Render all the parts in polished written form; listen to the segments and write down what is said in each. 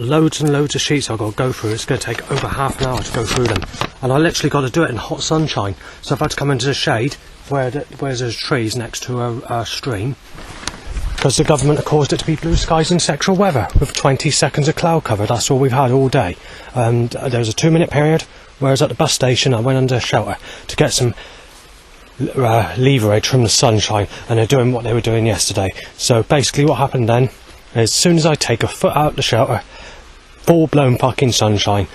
Loads and loads of sheets I've got to go through. It's going to take over half an hour to go through them, and I literally got to do it in hot sunshine. So I've had to come into the shade where there's trees next to a stream, because the government have caused it to be blue skies and sexual weather with 20 seconds of cloud cover. That's all we've had all day. And there was a 2-minute period where I was at the bus station. I went under a shelter to get some leverage from the sunshine, and they're doing what they were doing yesterday. So basically what happened then is, as soon as I take a foot out the shelter, full-blown fucking sunshine,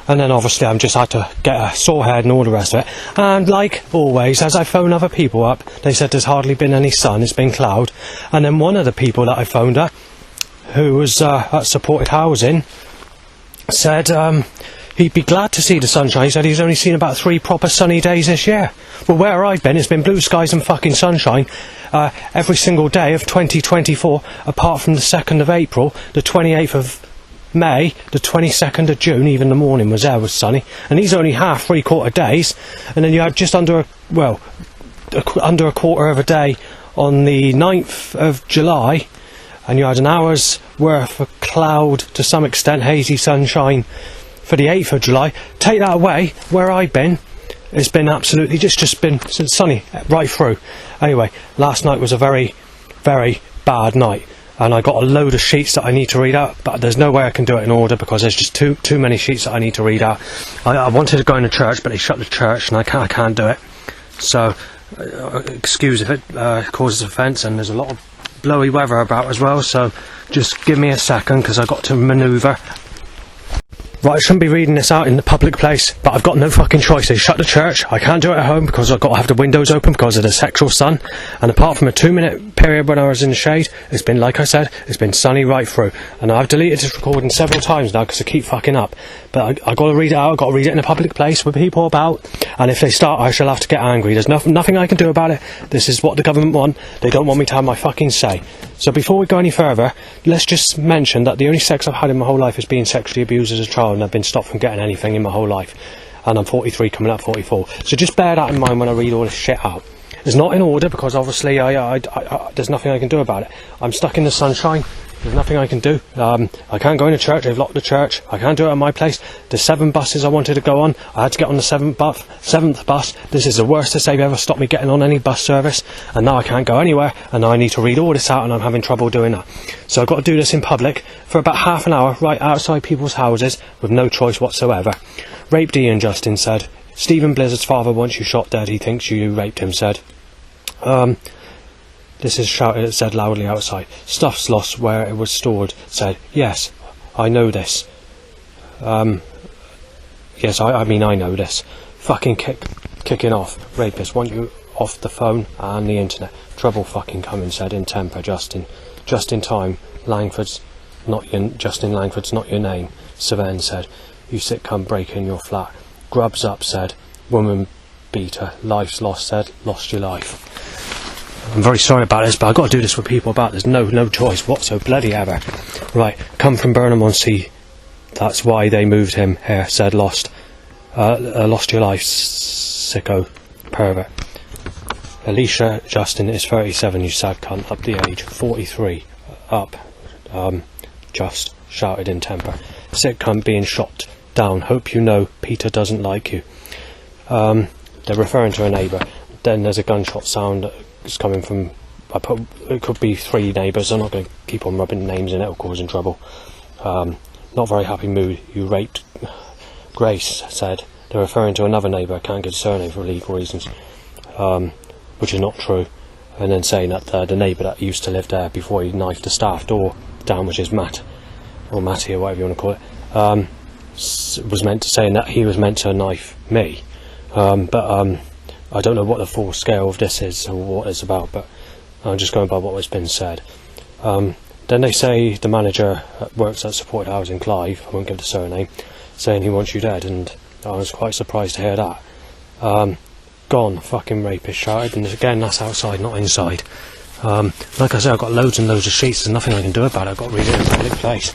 and then obviously I've just had to get a sore head and all the rest of it. And like always, as I phone other people up, they said there's hardly been any sun, it's been cloud. And then one of the people that I phoned up, who was at supported housing, said he'd be glad to see the sunshine. He said he's only seen about 3 proper sunny days this year. Well, where I've been, it's been blue skies and fucking sunshine every single day of 2024, apart from the 2nd of April, the 28th of May, the 22nd of June. Even the morning was sunny, and these are only half 3/4 days. And then you had just under a quarter of a day on the 9th of July, and you had an hour's worth of cloud, to some extent hazy sunshine, for the 8th of July. Take that away, where I've been, it's been absolutely just been sunny right through. Anyway, last night was a very, very bad night, and I got a load of sheets that I need to read out, but there's no way I can do it in order because there's just too many sheets that I need to read out. I wanted to go into church, but they shut the church, and I can't do it. So excuse if it causes offence, and there's a lot of blowy weather about as well, so just give me a second because I've got to manoeuvre. Right, I shouldn't be reading this out in the public place, but I've got no fucking choice. They shut the church. I can't do it at home because I've got to have the windows open because of the sexual sun. And apart from a 2-minute period when I was in the shade, it's been, like I said, it's been sunny right through. And I've deleted this recording several times now because I keep fucking up. But I've got to read it out. I've got to read it in a public place with people about. And if they start, I shall have to get angry. There's nothing I can do about it. This is what the government want. They don't want me to have my fucking say. So before we go any further, let's just mention that the only sex I've had in my whole life is being sexually abused as a child, and I've been stopped from getting anything in my whole life. And I'm 43, coming up 44. So just bear that in mind when I read all this shit out. It's not in order because obviously there's nothing I can do about it. I'm stuck in the sunshine. There's nothing I can do. I can't go into church. They've locked the church. I can't do it at my place. There's 7 buses I wanted to go on. I had to get on the 7th bus. This is the worstest they've ever stopped me getting on any bus service. And now I can't go anywhere. And now I need to read all this out, and I'm having trouble doing that. So I've got to do this in public for about half an hour, right outside people's houses, with no choice whatsoever. Raped Ian, Justin said. Stephen Blizzard's father wants you shot dead. He thinks you raped him, said. This is shouted, it said loudly outside. Stuff's lost where it was stored, said. Yes, I know this. Yes, I mean I know this. Fucking kicking off. Rapists want you off the phone and the internet. Trouble fucking coming, said in temper, Justin. Just in time. Justin Langford's not your name, Savan said. You sitcom break in your flat. Grubs up, said. Woman beater. Life's lost, said. Lost your life. I'm very sorry about this, but I've got to do this with people about. There's no choice whatsoever, bloody ever. Right, come from Burnham-on-Sea. That's why they moved him here, said Lost. Lost your life, sicko pervert. Alicia Justin is 37, you sad cunt, up the age. 43, up. Just shouted in temper. Sick cunt being shot down. Hope you know Peter doesn't like you. They're referring to a neighbour. Then there's a gunshot sound. It's coming from, it could be 3 neighbours. I'm not going to keep on rubbing names in it or causing trouble. Not very happy mood. You raped Grace, said. They're referring to another neighbour. I can't get a surname for legal reasons, which is not true. And then saying that the neighbour that used to live there before he knifed the staff door down, which is Matt, or Matty, or whatever you want to call it, was meant to saying that he was meant to knife me. But I don't know what the full scale of this is or what it's about, but I'm just going by what has been said. Then they say the manager works at supported housing, Clive, I won't give the surname, saying he wants you dead, and I was quite surprised to hear that. Gone, fucking rapist shouted, and again that's outside, not inside. Like I said, I've got loads and loads of sheets, there's nothing I can do about it, I've got to read it in a public place.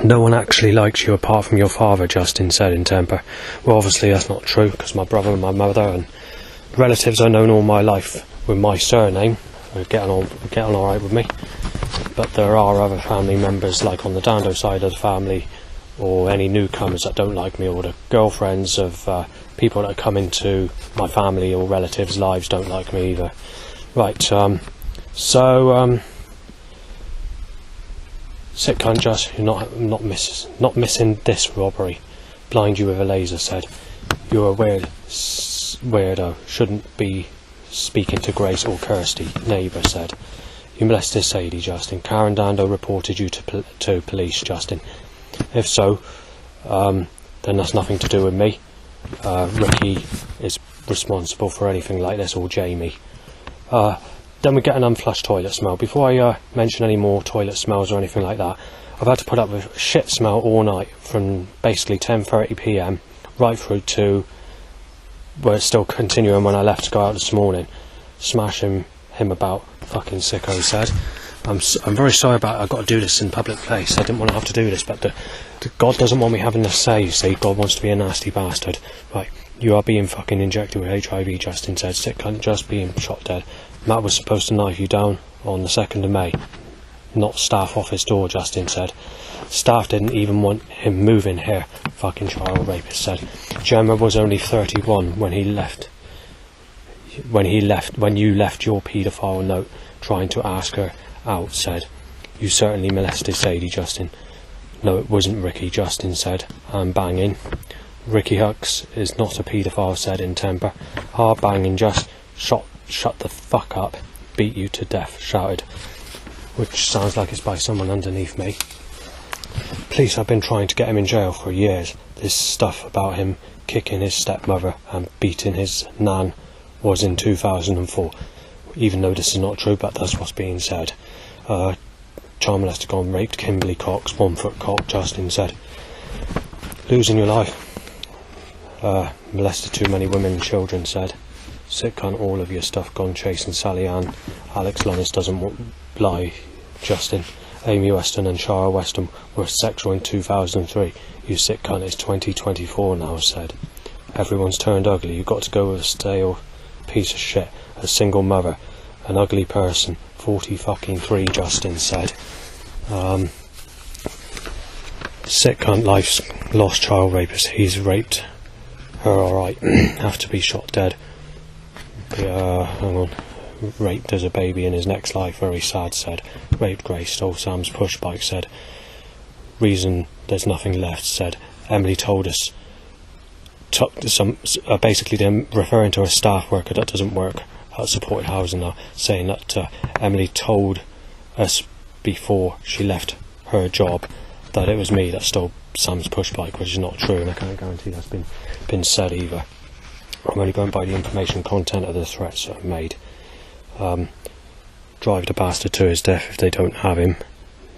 No one actually likes you apart from your father, Justin said in temper. Well, obviously that's not true, because my brother and my mother and relatives I've known all my life with my surname get on alright with me. but there are other family members, like on the Dando side of the family, or any newcomers that don't like me, or the girlfriends of people that come into my family or relatives' lives don't like me either. Right, sick cunt, just you're not missing this robbery. Blind you with a laser, said. You're a weirdo. Shouldn't be speaking to Grace or Kirsty, neighbour, said. You molested Sadie, Justin. Karen Dando reported you to police, Justin. If so, then that's nothing to do with me. Ricky is responsible for anything like this, or Jamie. Then we get an unflushed toilet smell. Before I mention any more toilet smells or anything like that, I've had to put up with a shit smell all night, from basically 10:30 p.m. right through to where it's still continuing when I left to go out this morning. Smashing him about, fucking sicko, said. I'm very sorry about it. I've got to do this in public place. I didn't want to have to do this, but God doesn't want me having to say, you see. God wants to be a nasty bastard. Right, you are being fucking injected with HIV, Justin said. Sick cunt, just being shot dead. Matt was supposed to knife you down on the 2nd of May. Not staff office door, Justin said. Staff didn't even want him moving here, fucking child rapist said. Gemma was only 31 when you left your paedophile note trying to ask her out, said. You certainly molested Sadie, Justin. No, it wasn't Ricky, Justin said. I'm banging. Ricky Hux is not a paedophile, said in temper. Hard banging, just shut the fuck up. Beat you to death, shouted. Which sounds like it's by someone underneath me. Police have been trying to get him in jail for years. This stuff about him kicking his stepmother and beating his nan was in 2004. Even though this is not true, but that's what's being said. Child molester gone raped Kimberly Cox, 1 foot cock, Justin said. Losing your life. Molested too many women and children, said. Sick cunt, all of your stuff gone chasing Sally Ann. Alex Lunnis doesn't lie, Justin. Amy Weston and Shara Weston were sexual in 2003. You sick cunt, it's 2024 now, said. Everyone's turned ugly. You've got to go with a stale piece of shit. A single mother. An ugly person. 40-fucking-3, Justin said. Sick cunt, life's lost child rapist. He's raped her, alright. Have to be shot dead. Hang on. Raped as a baby in his next life, very sad, said. Raped Grace, stole Sam's push bike, said. Reason there's nothing left, said. Emily told us. Basically them referring to a staff worker that doesn't work at supported housing now, saying that Emily told us before she left her job that it was me that stole Sam's push bike, which is not true, and I can't guarantee that's been said either. I'm only going by the information content of the threats that I've made. Drive the bastard to his death if they don't have him.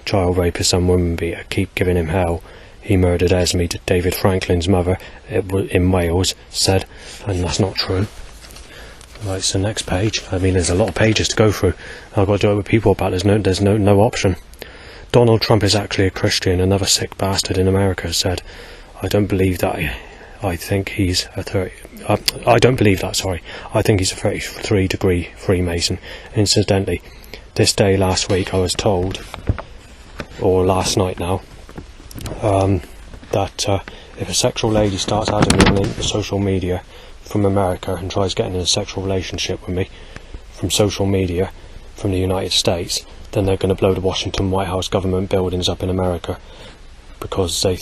Child rapist and woman beater, keep giving him hell. He murdered Esme, David Franklin's mother, in Wales, said, and that's not true. Right, so next page. I mean, there's a lot of pages to go through. I've got to do it with people about it. There's no option. Donald Trump is actually a Christian, another sick bastard in America, said. I don't believe that. I think he's a I don't believe that, sorry. I think he's a 33-degree Freemason. Incidentally, this day last week I was told, or last night now, that if a sexual lady starts adding me on social media from America and tries getting in a sexual relationship with me from social media from the United States, then they're going to blow the Washington White House government buildings up in America, because they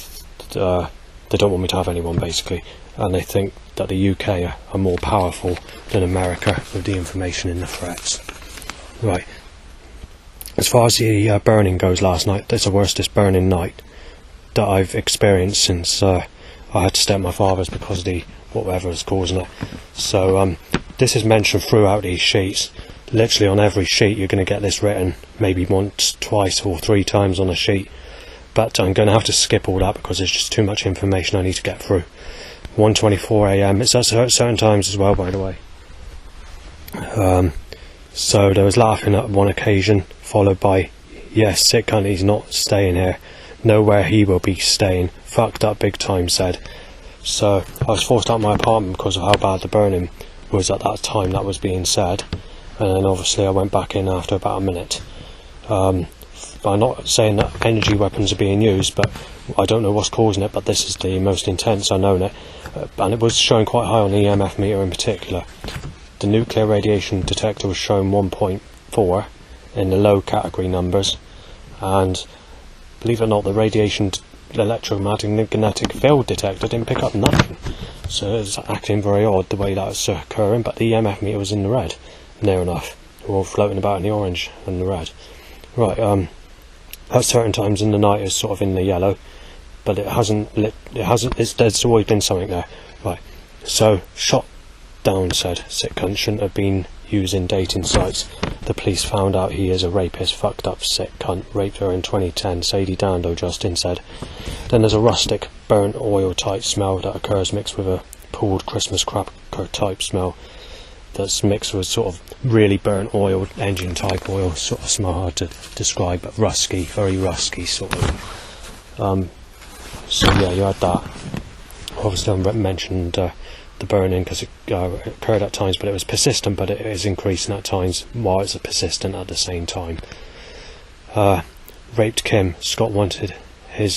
don't want me to have anyone, basically, and they think that the UK are more powerful than America with the information in the threats. Right. As far as the burning goes last night, that's the worstest burning night that I've experienced since I had to stay at my father's because of the whatever is causing it. So this is mentioned throughout these sheets. Literally on every sheet you're going to get this written, maybe once, twice or 3 times on a sheet. But I'm going to have to skip all that because there's just too much information I need to get through. 1:24 a.m. It's at certain times as well, by the way. So there was laughing at one occasion, followed by, yes, sick cunt, he's not staying here. Nowhere he will be staying. Fucked up big time, said. So I was forced out of my apartment because of how bad the burning was at that time that was being said. And then obviously I went back in after about a minute. I'm not saying that energy weapons are being used, but I don't know what's causing it, but this is the most intense I've known it, and it was showing quite high on the EMF meter in particular. The nuclear radiation detector was showing 1.4 in the low category numbers, and believe it or not, the radiation electromagnetic field detector didn't pick up nothing. So it was acting very odd the way that was occurring, but the EMF meter was in the red, near enough. We're all floating about in the orange and the red. Right, at certain times in the night it's sort of in the yellow, but there's always been something there. Right, so shot down, said sick cunt shouldn't have been using dating sites. The police found out he is a rapist, fucked up sick cunt, raped her in 2010, Sadie Dando, Justin said. Then there's a rustic, burnt oil type smell that occurs mixed with a pulled Christmas cracker type smell that's mixed with sort of really burnt oil, engine type oil, sort of smell, hard to describe, but rusky, very rusky sort of. So yeah, you had that. Obviously I mentioned the burning because it occurred at times, but it was persistent, but it is increasing at times while it's persistent at the same time. Raped Kim, Scott wanted him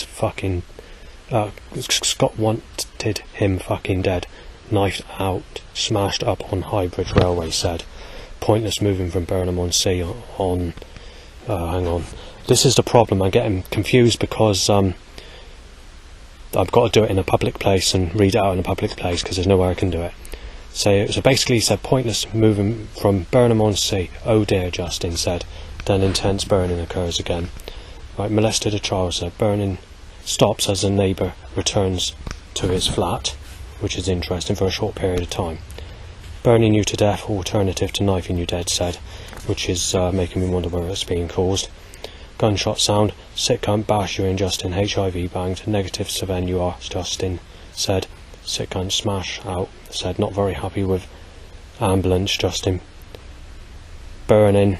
fucking dead. Knifed out, smashed up on Highbridge Railway, said. Pointless moving from Burnham-on-Sea on hang on. This is the problem, I'm getting confused because I've got to do it in a public place and read it out in a public place because there's nowhere I can do it. So basically he said, pointless moving from Burnham-on-Sea. Oh dear, Justin said. Then intense burning occurs again. Right, molested a child, said. Burning stops as a neighbour returns to his flat, which is interesting, for a short period of time. Burning you to death, alternative to knifing you dead, said, which is making me wonder where it's being caused. Gunshot sound, sick cunt, bash you in, Justin, HIV banged, negative Saven you are, Justin said. Sick cunt, smash out, said, not very happy with ambulance, Justin. Burning,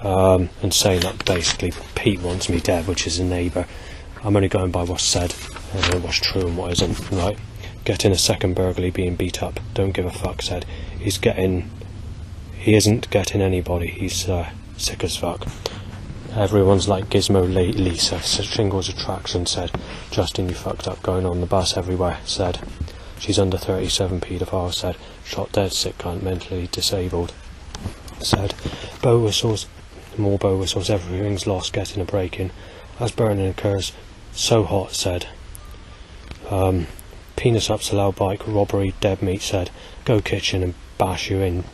and saying that basically Pete wants me dead, which is a neighbour. I'm only going by what's said, and what's true and what isn't, right? Getting a second burglary, being beat up, don't give a fuck, said. He isn't getting anybody, he's sick as fuck. Everyone's like Gizmo Lisa, Shingles Attraction, said. Justin, you fucked up going on the bus everywhere, said. She's under 37, paedophile, said. Shot dead, sick cunt, mentally disabled, said. Bow whistles, more bow whistles, everything's lost, getting a break in. As burning occurs, so hot, said. Penis ups a loud bike, robbery, dead meat, said. Go kitchen and bash you in.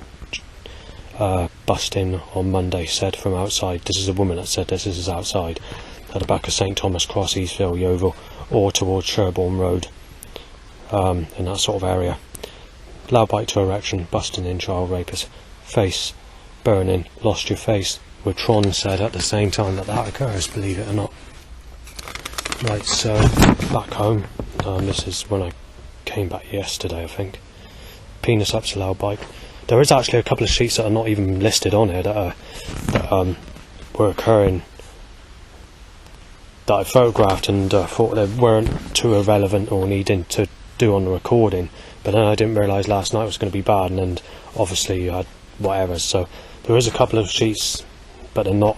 Busting on Monday, said from outside. This is a woman that said this is outside. At the back of St Thomas Cross, Eastville, Yeovil, or towards Sherborne Road, in that sort of area. Loud bike to erection, busting in, child rapist. Face burning, lost your face. With Tron said at the same time that occurs, believe it or not. Right, so back home, this is when I came back yesterday, I think. Penis ups a loud bike. There is actually a couple of sheets that are not even listed on here that were occurring, that I photographed and thought they weren't too irrelevant or needing to do on the recording, but then I didn't realise last night was going to be bad, and then obviously you had whatever, so there is a couple of sheets, but they're not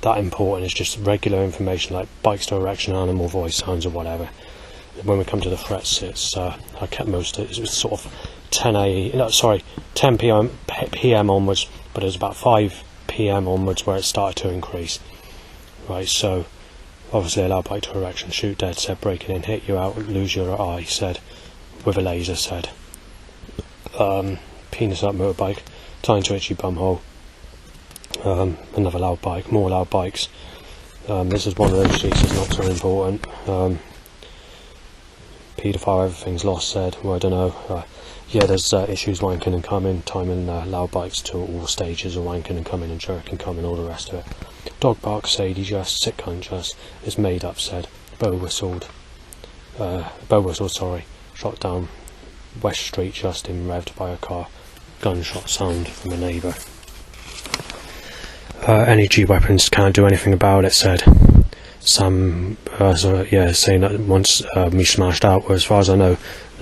that important. It's just regular information like bikes to erection, animal voice sounds or whatever. When we come to the threats, it's I kept most of it. It was sort of 10 p.m. onwards, but it was about 5 p.m. onwards where it started to increase. Right, so obviously allowed bike to erection, shoot dead, said. Breaking in, hit you out, lose your eye, said. With a laser, said. Penis up motorbike, tying to itchy bumhole. Another loud bike, more loud bikes. This is one of those sheets that's not so important. Paedophile, everything's lost, said. Well, I don't know. Yeah, there's issues wanking and coming, timing loud bikes to all stages of wanking and coming and jerking coming, all the rest of it. Dog bark, Sadie just, sick cunt just, is made up, said. Bow whistle, shot down West Street, Justin, revved by a car. Gunshot sound from a neighbour. Energy weapons can't do anything about it, said. Sam, saying that once me smashed out, as far as I know,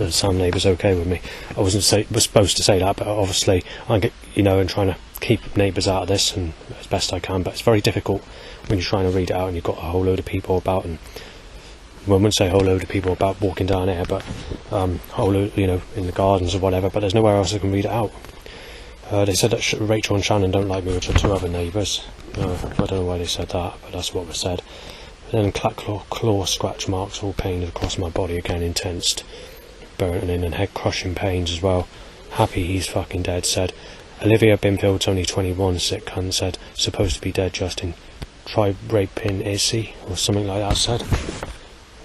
some neighbours okay with me. I was supposed to say that, but obviously I get, and trying to keep neighbours out of this and as best I can, but it's very difficult when you're trying to read it out and you've got a whole load of people about, and well, I wouldn't say a whole load of people about walking down here, but whole load, in the gardens or whatever, but there's nowhere else I can read it out. They said that Rachel and Shannon don't like me, which are two other neighbours. I don't know why they said that, but that's what was said. And then claw scratch marks all painted across my body again, intense burning and head crushing pains as well. Happy he's fucking dead, said. Olivia Binfield's only 21, sick cunt, said. Supposed to be dead, Justin. Try raping Izzy, or something like that, said.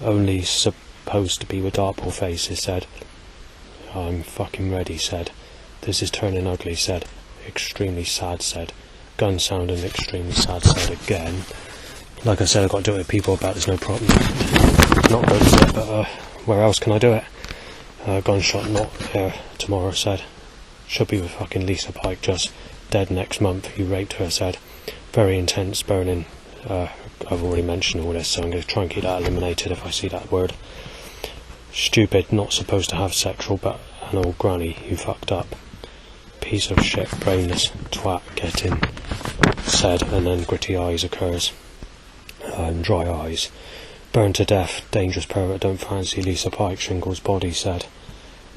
Only supposed to be with Dartpool faces, said. I'm fucking ready, said. This is turning ugly, said. Extremely sad, said. Gun sounding extremely sad, said again. Like I said, I've got to do it with people about there's no problem. Not good for it, but where else can I do it? Gunshot not here tomorrow, said. Should be with fucking Lisa Pike, just dead next month. You raped her, said. Very intense burning. I've already mentioned all this, so I'm going to try and keep that eliminated if I see that word. Stupid, not supposed to have sexual, but an old granny, you fucked up. Piece of shit, brainless twat, getting, said, and then gritty eyes occurs. And dry eyes. Burned to death, dangerous pervert, don't fancy Lisa Pike, Shingle's body, said.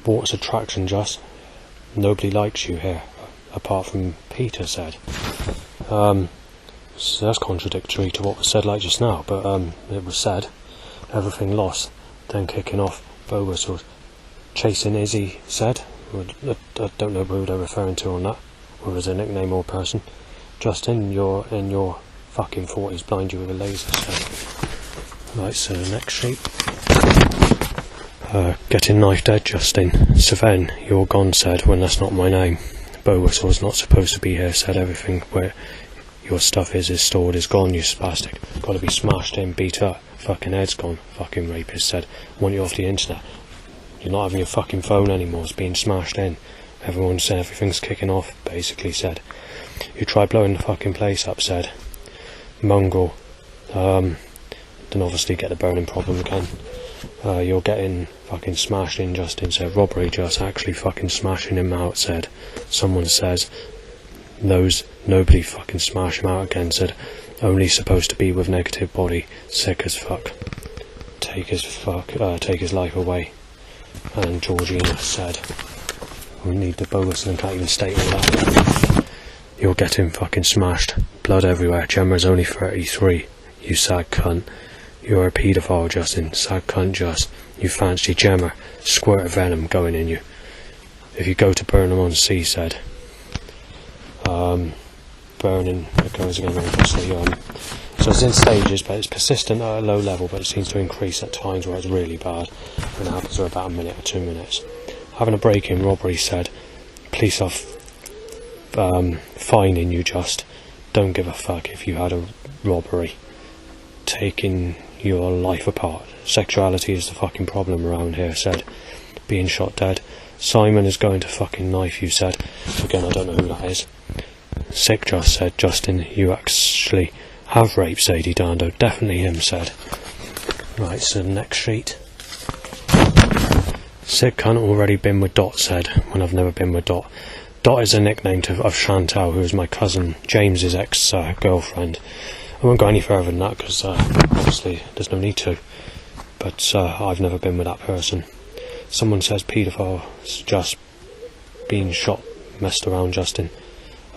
What's attraction, just? Nobody likes you here, apart from Peter, said. So that's contradictory to what was said like just now, but it was said. Everything lost, then kicking off, bow whistles. Chasing Izzy, said. I don't know who they're referring to on that, whether it's a nickname or a person. Justin, you're in your fucking 40s, blind you with a laser, said. Right, so the next sheet. Getting knife dead, Justin. Sven, you're gone, said, when that's not my name. Bow whistle's not supposed to be here, said. Everything where your stuff is stored is gone, you spastic. Got to be smashed in, beat up. Fucking head's gone, fucking rapist, said. Want you off the internet. You're not having your fucking phone anymore, it's being smashed in. Everyone said everything's kicking off, basically, said. You try blowing the fucking place up, said. Mongrel. Then obviously get the burning problem again. You're getting fucking smashed in, Justin, said. Robbery, just actually fucking smashing him out, said. Someone says nobody fucking smash him out again, said. Only supposed to be with negative body, sick as fuck. Take his life away. And Georgina said, we need the bogus and can't even state all that. You're getting fucking smashed. Blood everywhere. Gemma's only 33. You sad cunt. You're a paedophile, Justin. Sad cunt, just. You fancy Gemma. Squirt of venom going in you. If you go to Burnham-on-Sea, said. Burning occurs again, obviously. So it's in stages, but it's persistent at a low level, but it seems to increase at times where it's really bad. And it happens for about a minute or 2 minutes. Having a break-in, robbery, said. Police are finding you, just. Don't give a fuck if you had a robbery. Taking your life apart. Sexuality is the fucking problem around here, said. Being shot dead. Simon is going to fucking knife you, said. Again, I don't know who that is. Sick, just, said. Justin, you actually have raped Sadie Dando. Definitely him, said. Right, so the next sheet. Sick cunt already been with Dot, said. When I've never been with Dot. Dot is a nickname of Chantal, who is my cousin James's ex-girlfriend. I won't go any further than that because obviously there's no need to. But I've never been with that person. Someone says paedophile, just being shot, messed around, Justin.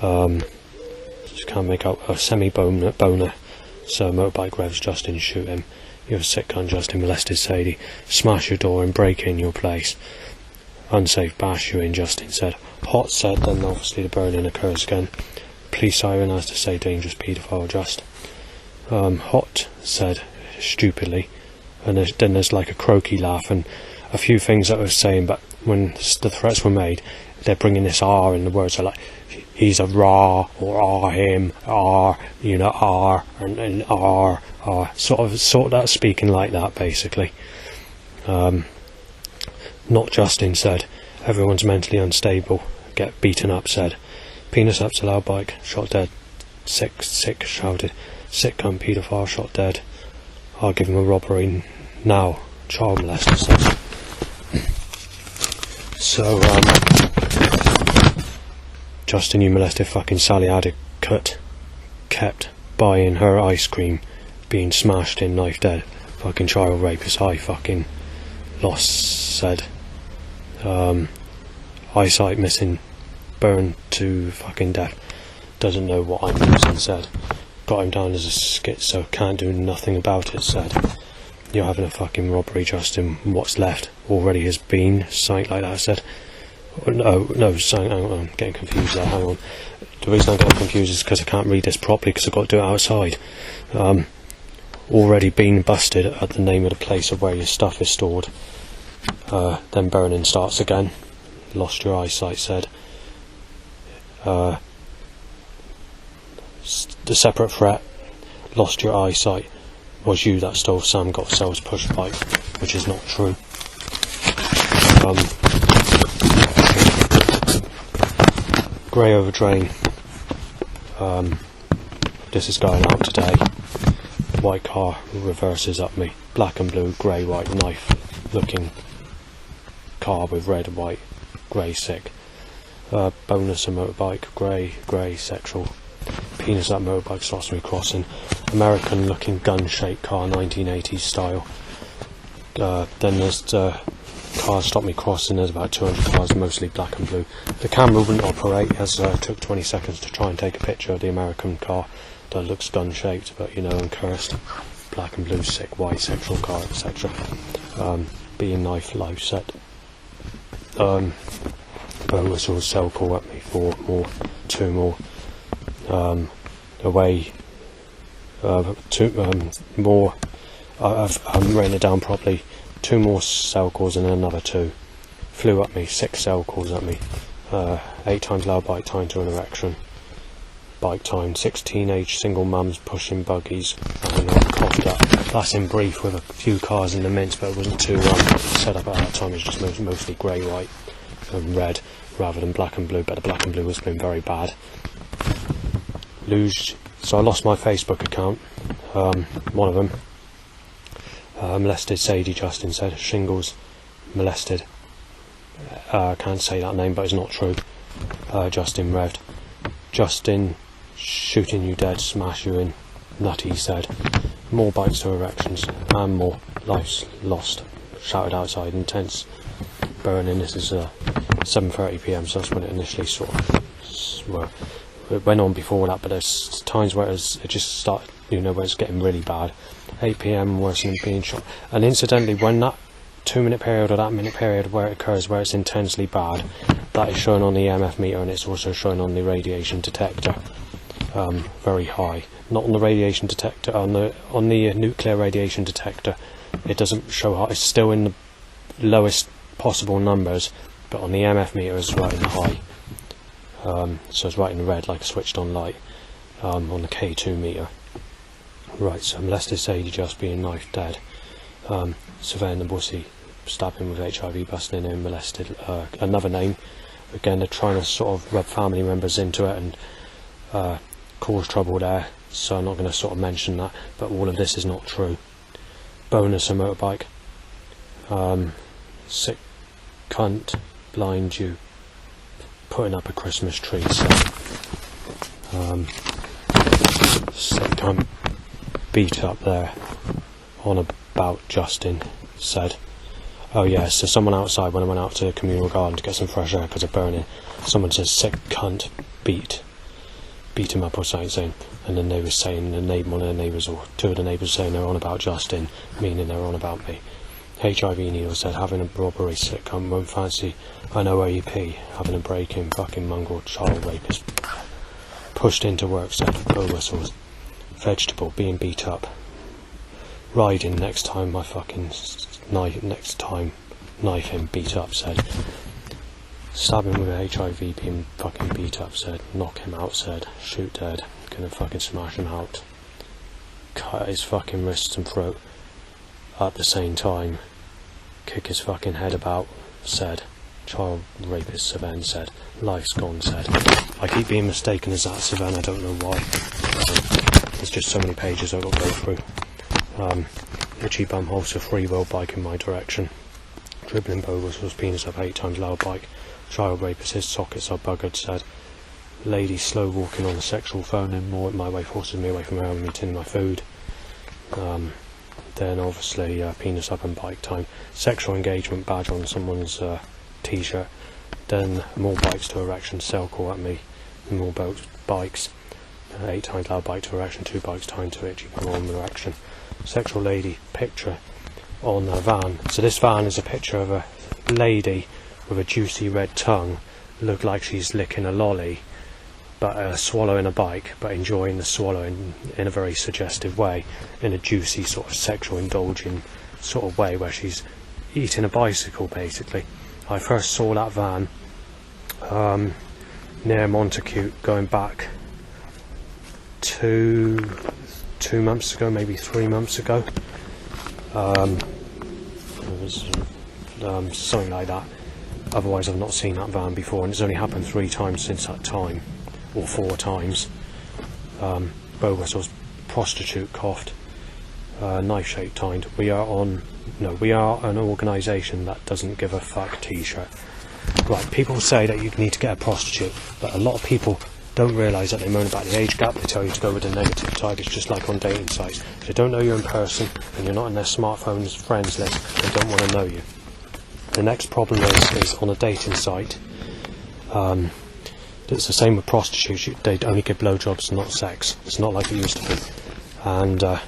Just can't make out a semi-boner. So motorbike revs, Justin, shoot him. You're a sick cunt, Justin, molested Sadie. Smash your door and break in your place. Unsafe, bash you in, Justin, said. Hot, said, then obviously the burning occurs again. Police siren has to say dangerous paedophile, just. Hot, said, stupidly. And then there's like a croaky laugh and a few things that I was saying, but when the threats were made, they're bringing this R in the words are like, he's a raw, or him, and R, sort of that, speaking like that, basically. Not Justin, said. Everyone's mentally unstable. Get beaten up, said. Penis up to loud bike, shot dead. Sick, shouted. Sick cunt, paedophile, shot dead. I'll give him a robbery now. Child molester, says. So, Justin, you molested fucking Sally Adecut, kept buying her ice cream, being smashed in, knife dead. Fucking child rapist, high fucking loss, said. Eyesight missing, burned to fucking death. Doesn't know what I'm using, said. Got him down as a schizo, can't do nothing about it, said. You're having a fucking robbery, Justin. What's left already has been, something like that, said. No, something, hang on, I'm getting confused there, hang on. The reason I'm getting confused is because I can't read this properly because I've got to do it outside. Already been busted at the name of the place of where your stuff is stored. Then burning starts again. Lost your eyesight, said. The separate threat, lost your eyesight, was you that stole Sam Gotzell's push bike, which is not true. Grey over drain. This is going out today. White car reverses up me. Black and blue, grey, white, knife looking car with red, white, grey sick. Bonus a motorbike, grey, sexual. Penis at motorbike starts me crossing. American looking gun shaped car, 1980s style. Then there's cars stop me crossing. There's about 200 cars, mostly black and blue. The camera wouldn't operate as it took 20 seconds to try and take a picture of the American car that looks gun shaped, but you know, I'm cursed. Black and blue, sick, white, sexual car, etc. Being knife, life set. Bonus or cell call at me for two more. Away. Two more. I've written it down properly. 2 more cell calls and then another 2. Flew at me, 6 cell calls at me. 8 times loud bike time to an erection. Bike time, 6 teenage single mums pushing buggies and coughed up. That's in brief with a few cars in the mints, but it wasn't too set up at that time. It was just mostly grey, white and red rather than black and blue, but the black and blue has been very bad. So I lost my Facebook account, one of them. Molested Sadie, Justin said. Shingles, molested. I can't say that name, but it's not true. Justin revved. Justin, shooting you dead, smash you in. Nutty said. More bites to erections, and more lives lost. Shouted outside, intense burning. This is 7:30 PM, so that's when it initially sort of, well, it went on before that, but there's times where it just started, where it's getting really bad. 8 PM, worse than being shot. And incidentally, when that 2-minute period or that minute period where it occurs, where it's intensely bad, that is shown on the EMF meter, and it's also shown on the radiation detector, very high. Not on the radiation detector, on the nuclear radiation detector, it doesn't show high. It's still in the lowest possible numbers, but on the EMF meter it's right in the high. So it's right in the red, like a switched on light, on the K2 meter. Right, so molested Sadie just being knifed dead. Savannah the Bussy, stabbing with HIV, busting in, molested. Another name. Again, they're trying to sort of rub family members into it and cause trouble there, so I'm not going to sort of mention that, but all of this is not true. Bonus a motorbike. Sick cunt, blind you, putting up a Christmas tree, so sick cunt, beat up there on about Justin, said. Oh yeah, so someone outside, when I went out to the communal garden to get some fresh air because of burning, someone says sick cunt, beat him up or something, saying, and then they were saying, one of the neighbours or 2 of the neighbours saying they're on about Justin, meaning they're on about me. HIV needle said, having a robbery, sick cunt, won't fancy, I know where you pee, having a break-in, fucking mongrel, child rapist, pushed into work, said, blow whistles, vegetable, being beat up, riding, next time my fucking knife him, beat up, said, stabbing with HIV, being fucking beat up, said, knock him out, said, shoot dead, gonna fucking smash him out, cut his fucking wrists and throat at the same time, kick his fucking head about, said, child rapist, Savannah said, life's gone, said. I keep being mistaken as that Savannah, I don't know why. There's just so many pages I've got to go through. Itchy bum holster free wheel bike in my direction. dribbling Bogus penis up 8 times loud bike. Child rapist, his sockets are buggered, said. Lady slow walking on a sexual phone and more at my way forces me away from her having me tin my food. Then obviously penis up and bike time. Sexual engagement badge on someone's t-shirt. Then more bikes to erection, cell call at me. More bikes. 8 times loud bike to erection, 2 bikes time to itchy more erection. Sexual lady picture on a van. So this van is a picture of a lady with a juicy red tongue. Looked like she's licking a lolly, but swallowing a bike, but enjoying the swallowing in a very suggestive way, in a juicy sort of sexual indulging sort of way where she's eating a bicycle basically. I first saw that van near Montacute going back 2 months ago, maybe 3 months ago. It was something like that. Otherwise I've not seen that van before, and it's only happened 3 times since that time, or 4 times. Bogus was prostitute coughed, knife shaped timed. We are an organisation that doesn't give a fuck t-shirt. Right, people say that you need to get a prostitute, but a lot of people don't realise that they moan about the age gap. They tell you to go with a negative type. It's just like on dating sites. If they don't know you in person and you're not in their smartphone's friends list, they don't want to know you. The next problem is on a dating site. It's the same with prostitutes. They only give blowjobs, not sex. It's not like it used to be. And a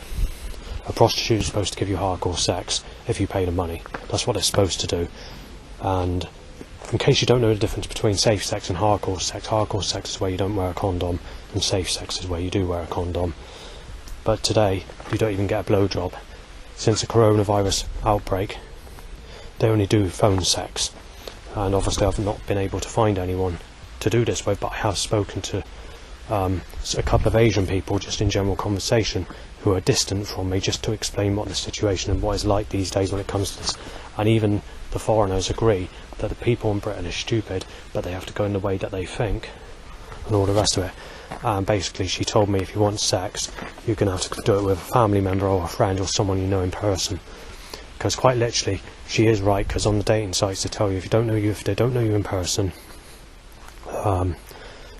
prostitute is supposed to give you hardcore sex if you pay the money. That's what they're supposed to do. And in case you don't know the difference between safe sex and hardcore sex is where you don't wear a condom, and safe sex is where you do wear a condom. But today, you don't even get a blowjob. Since the coronavirus outbreak, they only do phone sex. And obviously I've not been able to find anyone to do this way, but I have spoken to a couple of Asian people just in general conversation who are distant from me, just to explain what the situation and what it's like these days when it comes to this. And even the foreigners agree that the people in Britain are stupid, but they have to go in the way that they think and all the rest of it. And basically she told me if you want sex, you're going to have to do it with a family member or a friend or someone you know in person. Because quite literally she is right, because on the dating sites they tell you if they don't know you in person,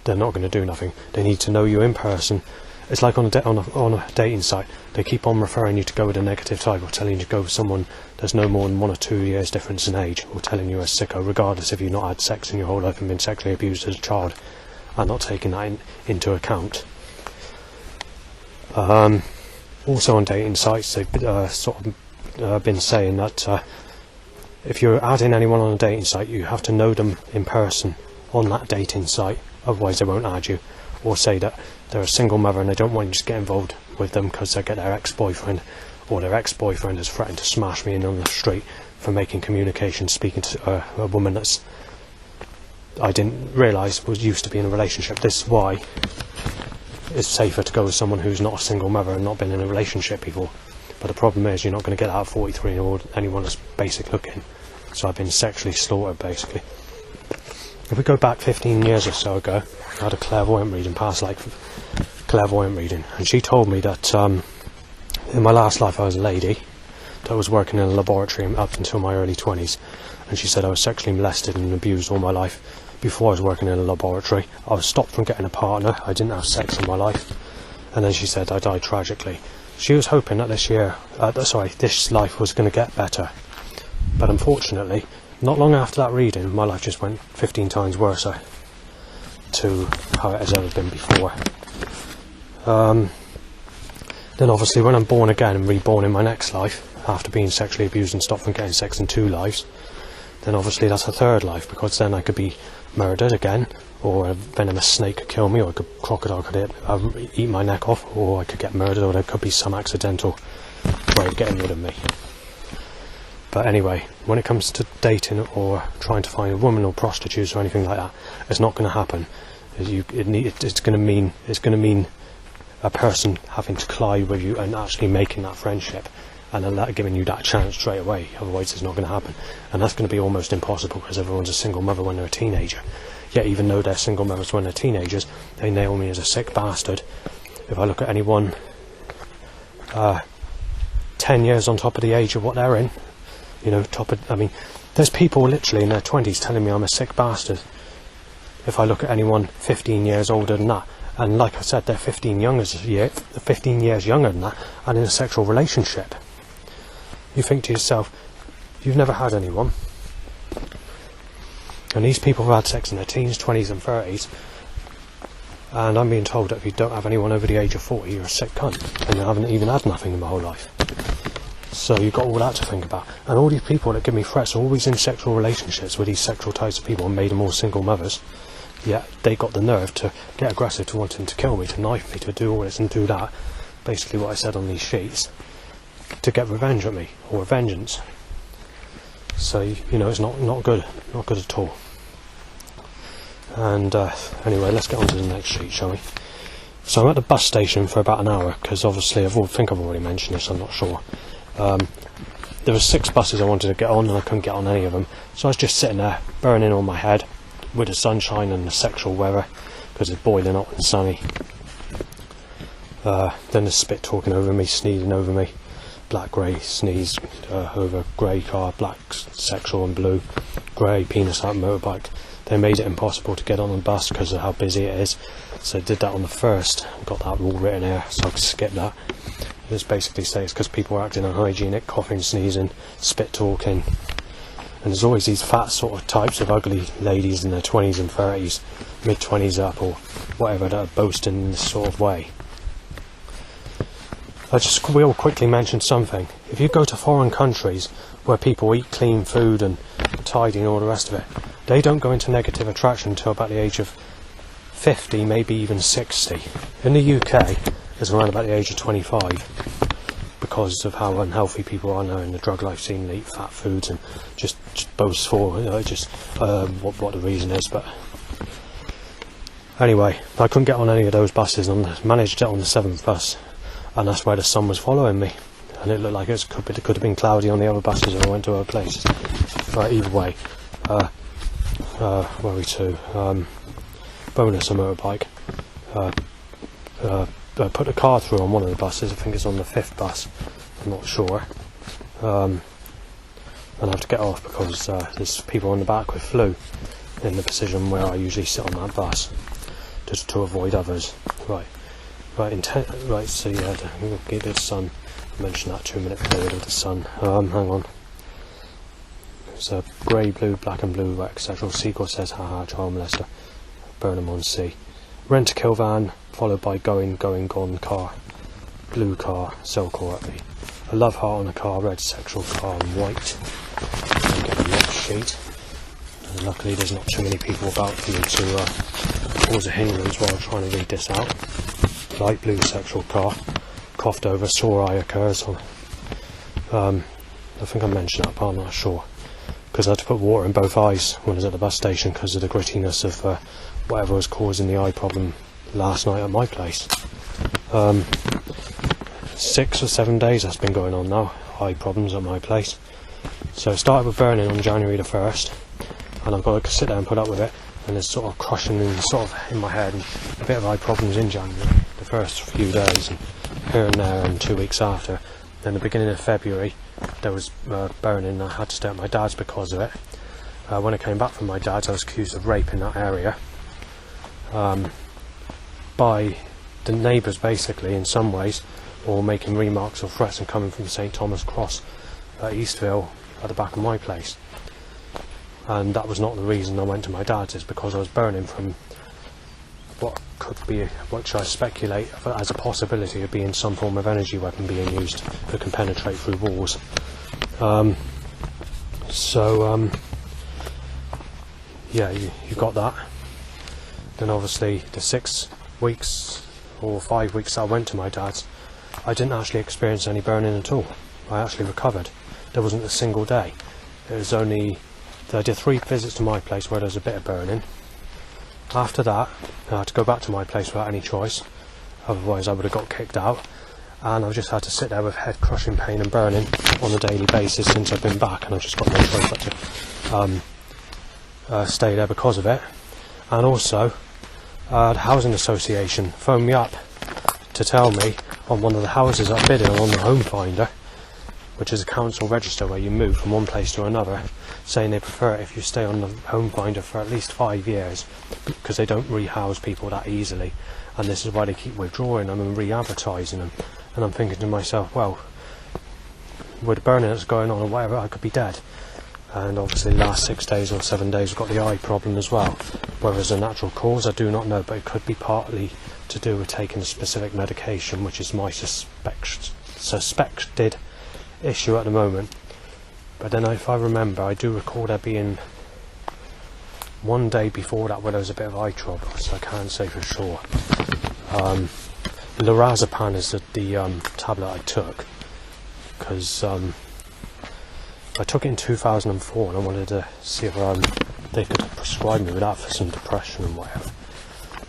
they're not going to do nothing. They need to know you in person. It's like on a dating site, they keep on referring you to go with a negative type, or telling you to go with someone that's no more than 1 or 2 years difference in age, or telling you a sicko, regardless if you've not had sex in your whole life and been sexually abused as a child, and not taking that into account. Also on dating sites, they've been saying that if you're adding anyone on a dating site, you have to know them in person on that dating site, otherwise they won't add you. Or say that they're a single mother and they don't want you to get involved with them because they get their ex-boyfriend, or their ex-boyfriend has threatened to smash me in on the street for making communication, speaking to a woman that's I didn't realise was used to be in a relationship. This is why it's safer to go with someone who's not a single mother and not been in a relationship before. But the problem is you're not going to get out of 43 or anyone that's basic looking. So I've been sexually slaughtered basically. If we go back 15 years or so ago, I had a clairvoyant reading, past life clairvoyant reading, and she told me that in my last life I was a lady that was working in a laboratory up until my early 20s, and she said I was sexually molested and abused all my life before I was working in a laboratory. I was stopped from getting a partner, I didn't have sex in my life, and then she said I died tragically. She was hoping that this life was going to get better, but unfortunately not long after that reading my life just went 15 times worse to how it has ever been before. Then obviously when I'm born again and reborn in my next life, after being sexually abused and stopped from getting sex in 2 lives, then obviously that's a 3rd life, because then I could be murdered again, or a venomous snake could kill me, or a crocodile could eat my neck off, or I could get murdered, or there could be some accidental way of getting rid of me. But anyway, when it comes to dating or trying to find a woman or prostitutes or anything like that, it's not going to happen. It's going to mean a person having to collide with you and actually making that friendship, and then giving you that chance straight away. Otherwise it's not going to happen, and that's going to be almost impossible, because everyone's a single mother when they're a teenager. Yet even though they're single mothers when they're teenagers, they nail me as a sick bastard. If I look at anyone 10 years on top of the age of what they're in, You know, there's people literally in their 20s telling me I'm a sick bastard if I look at anyone 15 years older than that. And like I said, they're 15 years younger than that, and in a sexual relationship. You think to yourself, you've never had anyone. And these people have had sex in their teens, 20s and 30s. And I'm being told that if you don't have anyone over the age of 40, you're a sick cunt. And I haven't even had nothing in my whole life. So you've got all that to think about. And all these people that give me threats are always in sexual relationships with these sexual types of people and made them all single mothers. Yet they got the nerve to get aggressive, to wanting to kill me, to knife me, to do all this and do that. Basically what I said on these sheets. To get revenge at me, or a vengeance. So, you know, it's not good. Not good at all. And anyway, let's get on to the next sheet, shall we? So I'm at the bus station for about an hour, because obviously I think I've already mentioned this, I'm not sure. There were 6 buses I wanted to get on, and I couldn't get on any of them. So I was just sitting there, burning on my head, with the sunshine and the sexual weather, because it's boiling hot and sunny. Then the spit talking over me, sneezing over me. Black, grey, sneeze over grey car, black, sexual and blue, grey, penis out motorbike. They made it impossible to get on the bus because of how busy it is. So I did that on the 1st, got that rule written here, so I could skip that. It's basically say it's because people are acting unhygienic, coughing, sneezing, spit talking. And there's always these fat sort of types of ugly ladies in their 20s and 30s, mid-20s up or whatever, that are boasting in this sort of way. I just will quickly mention something. If you go to foreign countries where people eat clean food and tidy and all the rest of it, they don't go into negative attraction until about the age of 50, maybe even 60. In the UK, it's around about the age of 25, because of how unhealthy people are now in the drug life scene. They eat fat foods and just boast for, you know, what the reason is. But anyway, I couldn't get on any of those buses, and I managed to get on the 7th bus, and that's where the sun was following me. And it looked like it could have been cloudy on the other buses if I went to other places. Right, either way, where are we to? Bonus, a motorbike. I put a car through on one of the buses. I think it's on the 5th bus. I'm not sure. And I have to get off because there's people on the back with flu in the position where I usually sit on that bus, just to avoid others. Right. So yeah, we'll get the sun. I mentioned that 2-minute period of the sun. Hang on. It's a grey, blue, black and blue, etc. Seagull says, haha, child molester. Burnham on sea. Rent a kill van, followed by going, gone car. Blue car, Cellcore at me. A love heart on a car, red sexual car and white. And get the next sheet. And luckily there's not too many people about for me to cause a hindrance while trying to read this out. Light blue sexual car. Coughed over, sore eye occurs. I think I mentioned that, but I'm not sure. Because I had to put water in both eyes when I was at the bus station because of the grittiness of whatever was causing the eye problem last night at my place. 6 or 7 days that's been going on now, eye problems at my place. So it started with burning on January the 1st, and I've got to sit there and put up with it, and it's sort of crushing in my head, and a bit of eye problems in January, the first few days, and here and there, and 2 weeks after. Then the beginning of February there was burning, and I had to stay at my dad's because of it. When I came back from my dad's, I was accused of rape in that area by the neighbours, basically, in some ways, or making remarks or threats and coming from St Thomas Cross at Eastville at the back of my place. And that was not the reason I went to my dad's, it's because I was burning from what could be, which I speculate as a possibility of being some form of energy weapon being used that can penetrate through walls. Yeah, you got that. Then obviously the 6 weeks or 5 weeks I went to my dad's, I didn't actually experience any burning at all. I actually recovered. There wasn't a single day. It was only, I did 3 visits to my place where there was a bit of burning. After that, I had to go back to my place without any choice, otherwise I would have got kicked out, and I've just had to sit there with head crushing pain and burning on a daily basis since I've been back, and I've just got no choice but to stay there because of it. And also, the housing association phoned me up to tell me on one of the houses I bid in on the Home Finder which is a council register where you move from one place to another, saying they prefer it if you stay on the home finder for at least 5 years, because they don't rehouse people that easily, and this is why they keep withdrawing them and re-advertising them. And I'm thinking to myself, well, with the burning that's going on or whatever, I could be dead. And obviously the last 6 days or 7 days I've got the eye problem as well. Whether it's a natural cause, I do not know, but it could be partly to do with taking a specific medication, which is my suspected issue at the moment. But then if I remember, I do recall there being one day before that where there was a bit of eye trouble, so I can't say for sure. Lorazepam is the tablet I took, because I took it in 2004 and I wanted to see if they could prescribe me with that for some depression and whatever.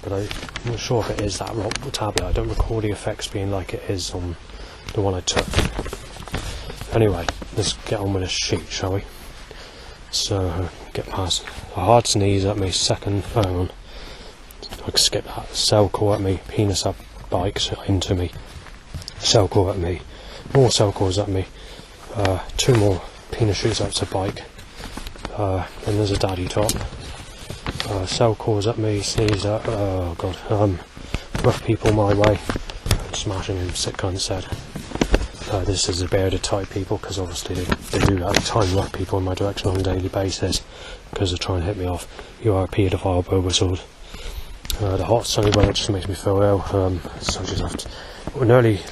But I'm not sure if it is that tablet. I don't recall the effects being like it is on the one I took. Anyway, let's get on with this sheet, shall we? So, get past a hard sneeze at me, second, hang on, I can skip that, cell call at me, penis up bikes into me, cell call at me, more cell calls at me, 2 more penis shoots up to bike, then there's a daddy top, cell calls at me, sneeze at, oh god, rough people my way, smashing him, sick cunt said. This is a bearded type people, because obviously they do that time rough people in my direction on a daily basis because they're trying to hit me off. You are a paedophile, Bo whistled. The hot sunny weather just makes me feel ill, so I just have to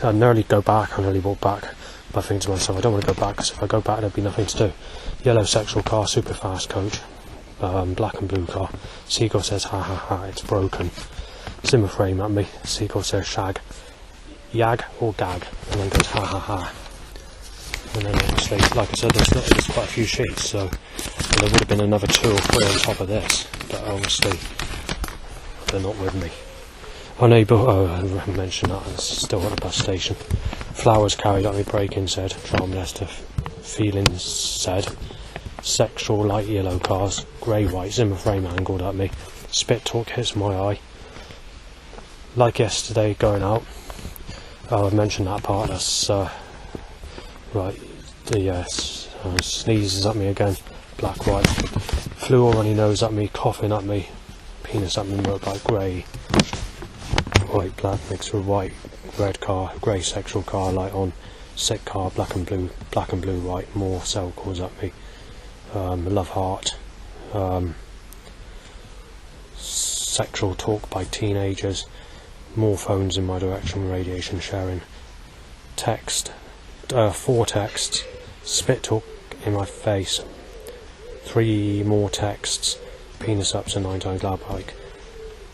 I nearly go back, I nearly walk back, but I think to myself I don't want to go back, because if I go back there'll be nothing to do. Yellow sexual car, super fast coach, black and blue car. Seagull says ha ha ha, it's broken. Zimmer frame at me, Seagull says shag, yag or gag, and then goes ha ha ha. And then obviously, like I said, there's quite a few sheets, so there would have been another 2 or 3 on top of this, but obviously they're not with me. I I mentioned that, it's still at the bus station. Flowers carried at me, break-in said, child molester, feelings said, sexual light yellow cars, grey white, Zimmer frame angled at me, spit talk hits my eye. Like yesterday, going out, I mentioned that part, that's right, the sneezes at me again, black, white, flew or runny nose at me, coughing at me, penis at me, motorbike, grey, white, black, mixed with white, red car, grey sexual car, light on, sick car, black and blue, white, more cell calls at me, love heart, sexual talk by teenagers, more phones in my direction, radiation sharing, text, 4 texts, spit talk in my face, 3 more texts, penis ups and 9 times loud bike.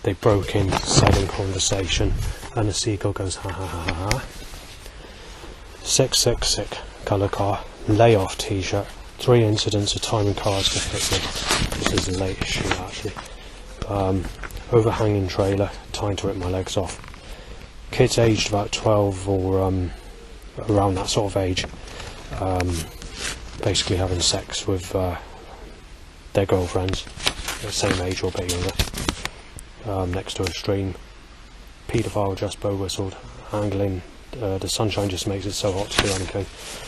They broke in, said in conversation, and the seagull goes ha ha ha ha ha. Sick, colour car, layoff t-shirt, 3 incidents of timing cars to hit me. This is the latest shoot actually. Overhanging trailer, time to rip my legs off. Kids aged about 12 or around that sort of age, basically having sex with their girlfriends, the same age or a bit younger, next to a stream. Paedophile just Bo whistled, angling, the sunshine just makes it so hot to do anything.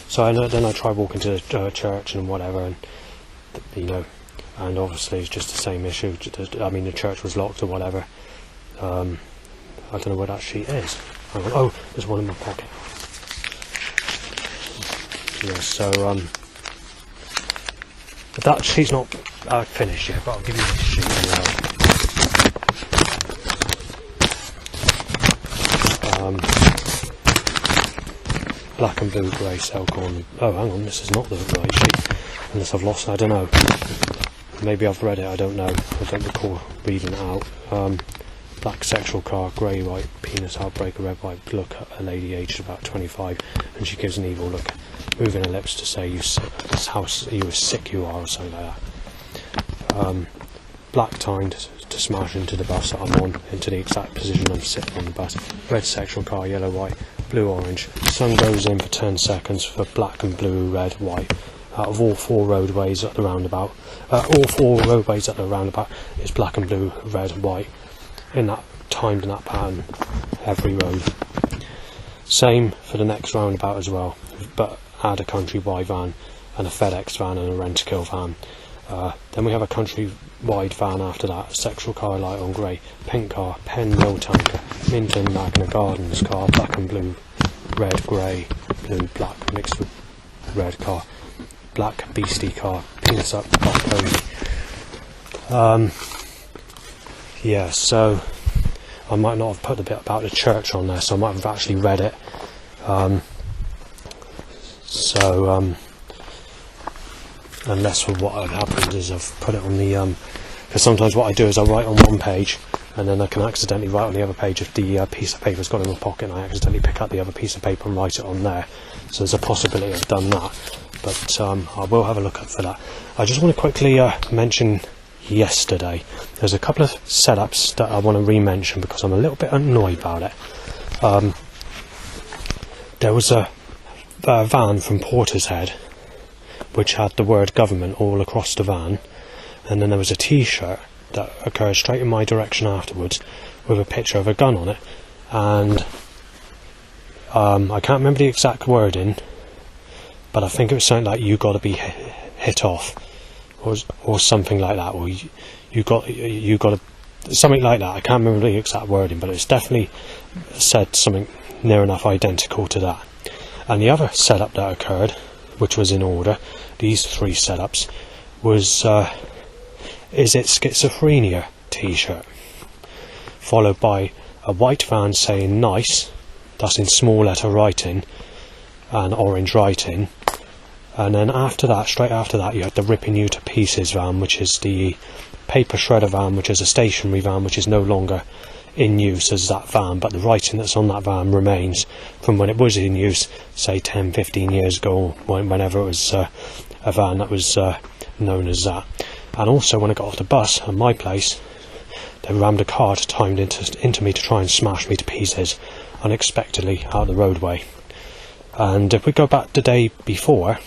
So then I tried walking to the church and whatever, and you know, and obviously it's just the same issue. I mean, the church was locked or whatever. I don't know where that sheet is. Hang on. Oh, there's one in my pocket. Yeah, so that sheet's not finished yet, but I'll give you this sheet anyway. Black and blue, grey, cell corn. Oh, hang on, this is not the right sheet. Unless I've lost it, I don't know. Maybe I've read it, I don't know. I don't recall reading it out. Black sexual car, grey, white, penis outbreak, red, white look at a lady aged about 25, and she gives an evil look, moving her lips to say, "You sick, that's how you sick you are," or something like that. Black timed to smash into the bus that I'm on, into the exact position I'm sitting on the bus. Red sexual car, yellow, white, blue, orange. Sun goes in for 10 seconds for black and blue, red, white. Out of all 4 roadways at the roundabout, is black and blue, red, white. In that timed in that pattern, every road. Same for the next roundabout as well, but add a countrywide van and a FedEx van and a Rentokil van. Then we have a countrywide van after that, Sexual car, light on grey, pink car, Pen Mill tanker, Minton Magna Gardens car, black and blue, red, grey, blue, black, mixed with red car, black Beastie car, penis up, black pony. Yeah, so I might not have put the bit about the church on there, so I might have actually read it. Unless for what had happened is I've put it on the because sometimes what I do is I write on one page and then I can accidentally write on the other page if the piece of paper's got in my pocket and I accidentally pick up the other piece of paper and write it on there. So there's a possibility I've done that, but I will have a look up for that. I just want to quickly mention yesterday there's a couple of setups that I want to re-mention because I'm a little bit annoyed about it. There was a van from Portishead which had the word government all across the van, and then there was a t-shirt that occurred straight in my direction afterwards with a picture of a gun on it, and I can't remember the exact wording, but I think it was something like "you got to be hit off" or something like that, or you got to something like that. I can't remember the exact wording, but it's definitely said something near enough identical to that. And the other setup that occurred, which was in order, these three setups, was "Is it schizophrenia" t-shirt, followed by a white van saying "nice," that's in small letter writing and orange writing, and then after that, straight after that, you had the "ripping you to pieces" van, which is the paper shredder van, which is a stationary van which is no longer in use as that van, but the writing that's on that van remains from when it was in use, say 10-15 years ago, whenever it was a van that was known as that. And also when I got off the bus at my place, they rammed a car timed into me to try and smash me to pieces unexpectedly out of the roadway. And if we go back the day before,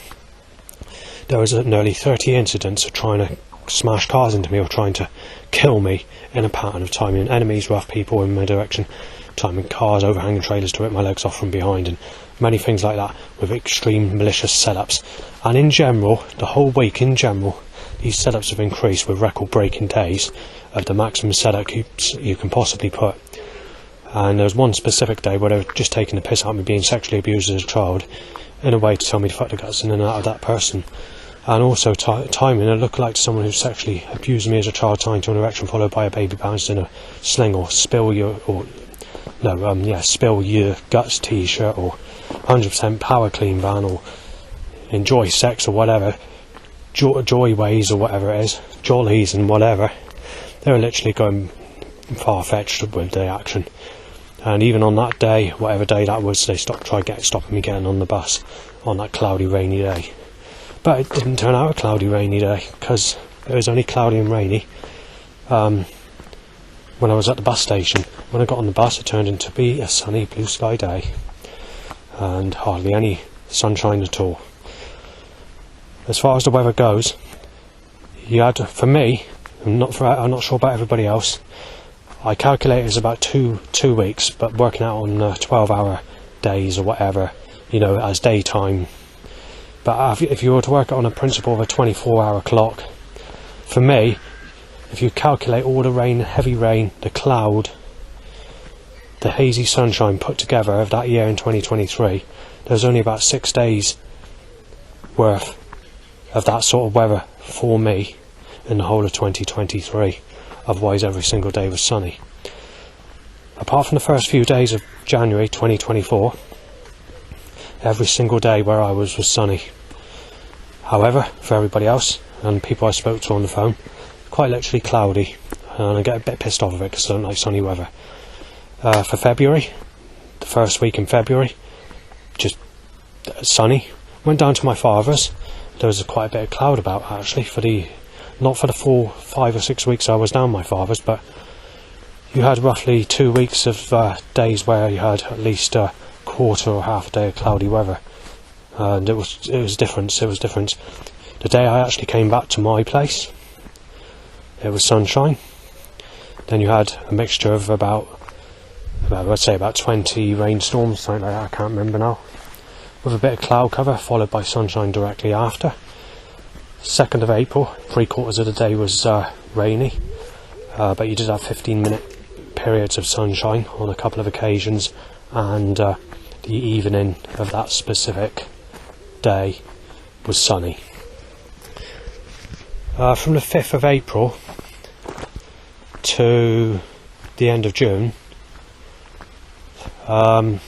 there was nearly 30 incidents of trying to smash cars into me or trying to kill me in a pattern of timing enemies, rough people in my direction, timing cars, overhanging trailers to rip my legs off from behind, and many things like that with extreme malicious setups. And in general, the whole week in general, these setups have increased with record-breaking days of the maximum setup you can possibly put. And there was one specific day where they were just taking the piss out of me being sexually abused as a child in a way to tell me to fuck the guts in and out of that person. And also timing a look-alike to someone who sexually abused me as a child, tying to an erection followed by a baby bounced in a sling, or spill your guts t-shirt, or 100% power clean van, or enjoy sex, or whatever, joyways or whatever it is, jollies and whatever. They were literally going far-fetched with the action. And even on that day, whatever day that was, they stopping me getting on the bus on that cloudy, rainy day. But it didn't turn out a cloudy, rainy day, because it was only cloudy and rainy when I was at the bus station. When I got on the bus, it turned into be a sunny, blue sky day, and hardly any sunshine at all. As far as the weather goes, you had, for me, I'm not sure about everybody else, I calculate it's about two weeks, but working out on 12-hour days or whatever, as daytime. But if you were to work it on a principle of a 24-hour clock, for me, if you calculate all the rain, heavy rain, the cloud, the hazy sunshine put together of that year in 2023, there's only about 6 days worth of that sort of weather for me in the whole of 2023. Otherwise, every single day was sunny. Apart from the first few days of January 2024, every single day where I was sunny. However, for everybody else and people I spoke to on the phone, quite literally cloudy, and I get a bit pissed off of it because I don't like sunny weather. For February, the first week in February, just sunny. Went down to my father's. There was quite a bit of cloud about actually not for the full 5 or 6 weeks I was down my father's, but you had roughly 2 weeks of days where you had at least a quarter or half a day of cloudy weather, and it was different. The day I actually came back to my place, it was sunshine. Then you had a mixture of about 20 rainstorms, something like that, I can't remember now. with a bit of cloud cover, followed by sunshine directly after. 2nd of April, 3/4 of the day was rainy, but you did have 15-minute periods of sunshine on a couple of occasions, and the evening of that specific day was sunny. From the 5th of April to the end of June, trying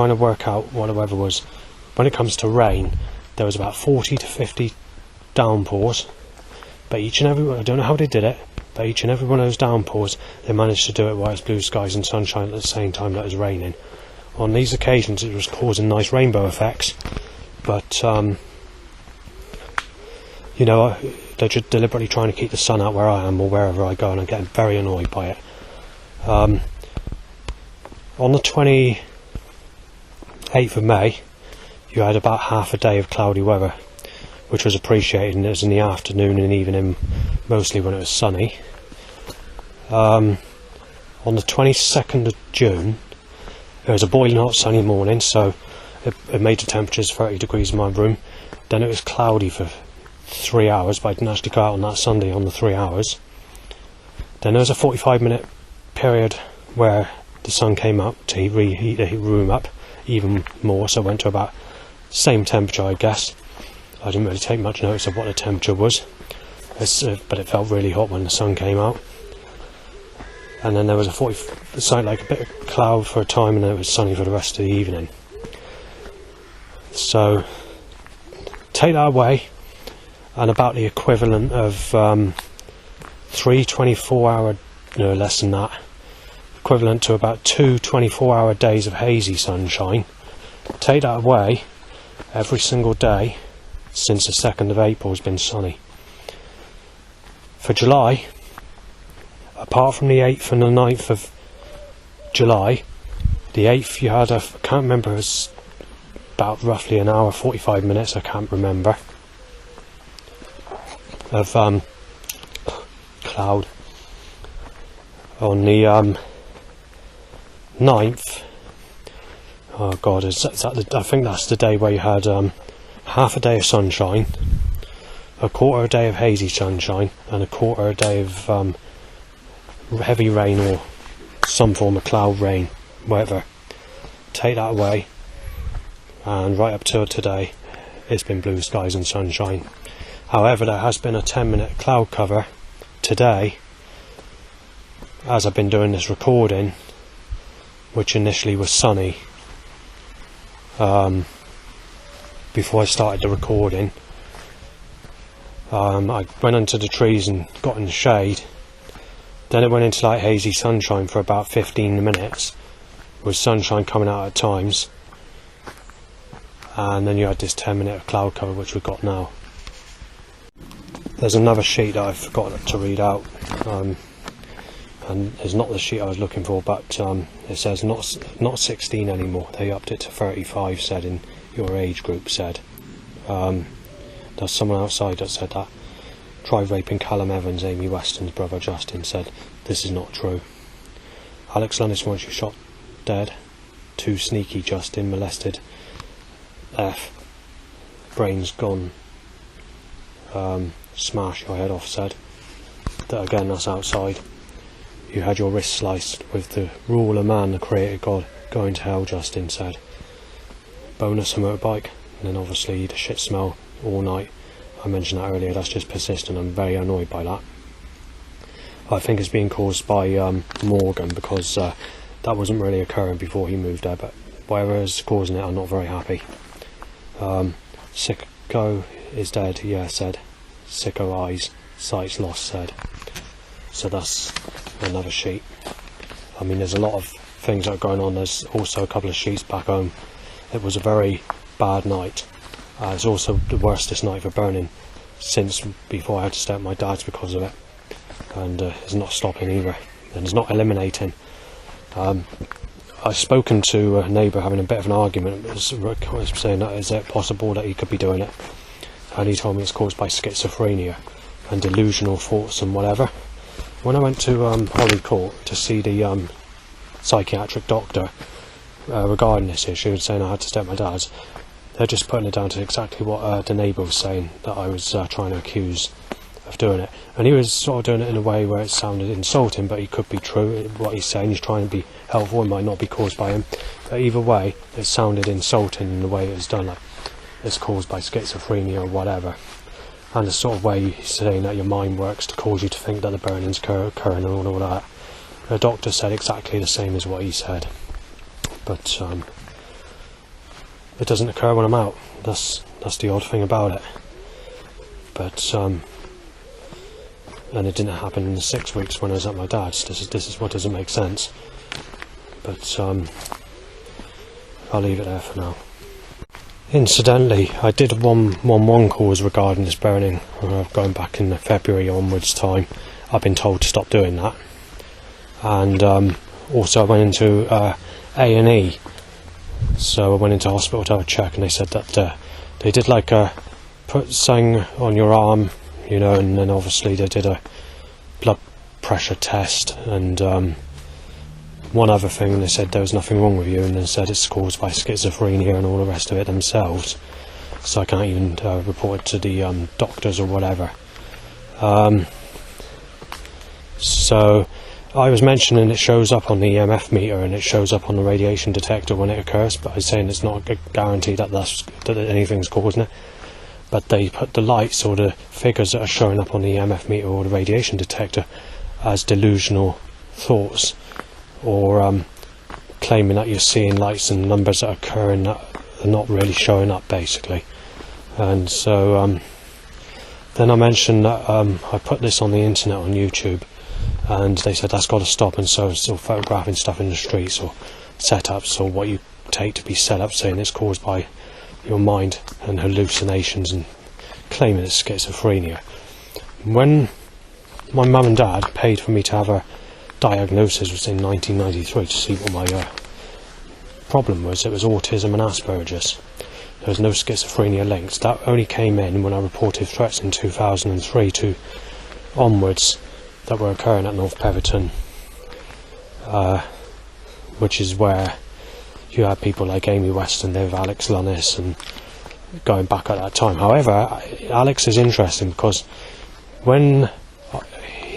to work out what the weather was. When it comes to rain, there was about 40 to 50 downpours, but each and every one, I don't know how they did it, but each and every one of those downpours, they managed to do it while it's blue skies and sunshine at the same time that it was raining. On these occasions it was causing nice rainbow effects, but you know, they're just deliberately trying to keep the sun out where I am or wherever I go, and I'm getting very annoyed by it. On the 28th of May, you had about half a day of cloudy weather, which was appreciated, and it was in the afternoon and evening, mostly when it was sunny. On the 22nd of June, it was a boiling hot sunny morning, so it made the temperatures 30 degrees in my room. Then it was cloudy for 3 hours, but I didn't actually go out on that Sunday on the 3 hours. Then there was a 45-minute period where the sun came up to reheat the room up even more, so it went to about same temperature, I guess. I didn't really take much notice of what the temperature was, but it felt really hot when the sun came out. And then there was something like a bit of cloud for a time, and then it was sunny for the rest of the evening. So take that away, and about the equivalent of 3 24-hour, no less than that, equivalent to about 2 24-hour days of hazy sunshine. Take that away, every single day since the 2nd of April has been sunny. For July, apart from the 8th and the 9th of July, the 8th you had, I can't remember, it was about roughly an hour, 45 minutes, I can't remember, of cloud. On the 9th, oh god, I think that's the day where you had half a day of sunshine, a quarter a day of hazy sunshine, and a quarter a day of heavy rain or some form of cloud rain, whatever. Take that away, and right up till today it's been blue skies and sunshine. However, there has been a 10-minute cloud cover today as I've been doing this recording, which initially was sunny before I started the recording. I went into the trees and got in the shade. Then it went into like hazy sunshine for about 15 minutes, with sunshine coming out at times, and then you had this 10-minute cloud cover which we've got now. There's another sheet that I forgot to read out, and it's not the sheet I was looking for, but it says not 16 anymore. They upped it to 35, said in your age group, said. There's someone outside that said that. Tried raping Callum Evans, Amy Weston's brother Justin, said this is not true. Alex Lennis wants you shot dead. Too sneaky, Justin, molested. F. Brains gone. Smash your head off, said. That again, that's outside. You had your wrist sliced with the rule of man, the creator God, going to hell, Justin said. Bonus a motorbike, and then obviously the shit smell all night. I mentioned that earlier, that's just persistent. I'm very annoyed by that. I think it's being caused by Morgan, because that wasn't really occurring before he moved there, but whatever is causing it, I'm not very happy. Sicko is dead, yeah, said. Sicko eyes, sights lost, said. So that's another sheet. I mean, there's a lot of things that are going on. There's also a couple of sheets back home. It was a very bad night. It's also the worstest night for burning since before I had to stay at my dad's because of it, and it's not stopping either, and it's not eliminating. I've spoken to a neighbour having a bit of an argument, saying that is it possible that he could be doing it, and he told me it's caused by schizophrenia and delusional thoughts and whatever. When I went to Holly Court to see the psychiatric doctor, regarding this issue and saying I had to stay at my dad's, they're just putting it down to exactly what the neighbour was saying, that I was trying to accuse of doing it. And he was sort of doing it in a way where it sounded insulting, but it could be true. What he's saying, he's trying to be helpful, it might not be caused by him, but either way it sounded insulting in the way it was done, like it's caused by schizophrenia or whatever. And the sort of way he's saying that your mind works to cause you to think that the burning's occurring and all that. The doctor said exactly the same as what he said, but it doesn't occur when I'm out. That's the odd thing about it. But and it didn't happen in the 6 weeks when I was at my dad's. This is what doesn't make sense. But I'll leave it there for now. Incidentally, I did 111 calls regarding this burning, going back in the February onwards time. I've been told to stop doing that. And also I went into A&E, so I went into hospital to have a check, and they said that they did like put something on your arm, you know, and then obviously they did a blood pressure test and one other thing, and they said there was nothing wrong with you, and they said it's caused by schizophrenia and all the rest of it themselves, so I can't even report it to the doctors or whatever. So I was mentioning it shows up on the EMF meter and it shows up on the radiation detector when it occurs, but I was saying it's not a guarantee that that anything's causing it. But they put the lights or the figures that are showing up on the EMF meter or the radiation detector as delusional thoughts, or claiming that you're seeing lights and numbers that are occurring that are not really showing up, basically. And so then I mentioned that I put this on the internet on YouTube, and they said that's got to stop, and so still photographing stuff in the streets or setups or what you take to be set up, saying it's caused by your mind and hallucinations, and claiming it's schizophrenia. When my mum and dad paid for me to have a diagnosis, was in 1993, to see what my problem was, it was autism and Asperger's. There was no schizophrenia links. That only came in when I reported threats in 2003 to onwards that were occurring at North Peverton, which is where you had people like Amy Weston there with Alex Lunnis, and going back at that time. However, Alex is interesting because when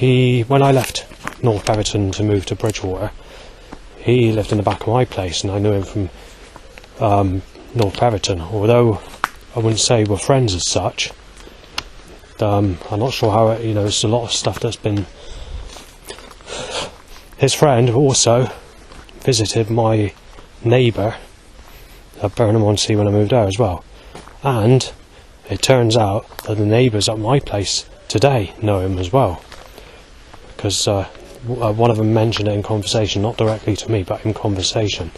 I left North Peverton to move to Bridgewater, he lived in the back of my place, and I knew him from North Peverton. Although I wouldn't say we're friends as such, I'm not sure how it, there's a lot of stuff that's been. His friend also visited my neighbour at Burnham-on-Sea when I moved there as well, and it turns out that the neighbours at my place today know him as well, because one of them mentioned it in conversation, not directly to me but in conversation,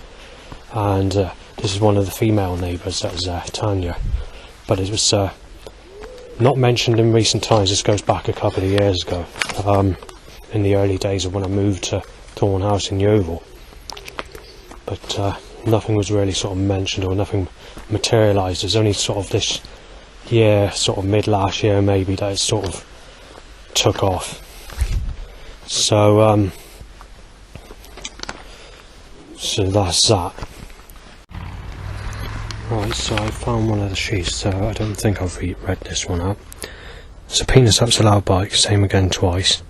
and this is one of the female neighbours, that was Tanya, but it was not mentioned in recent times. This goes back a couple of years ago, in the early days of when I moved to Thorn House in Yeovil. But nothing was really sort of mentioned, or nothing materialised. It's only sort of this year, sort of mid last year maybe, that it sort of took off. So so that's that. Right, so I found one of the sheets, so I don't think I've read this one out. So penis ups allowed bike, same again twice.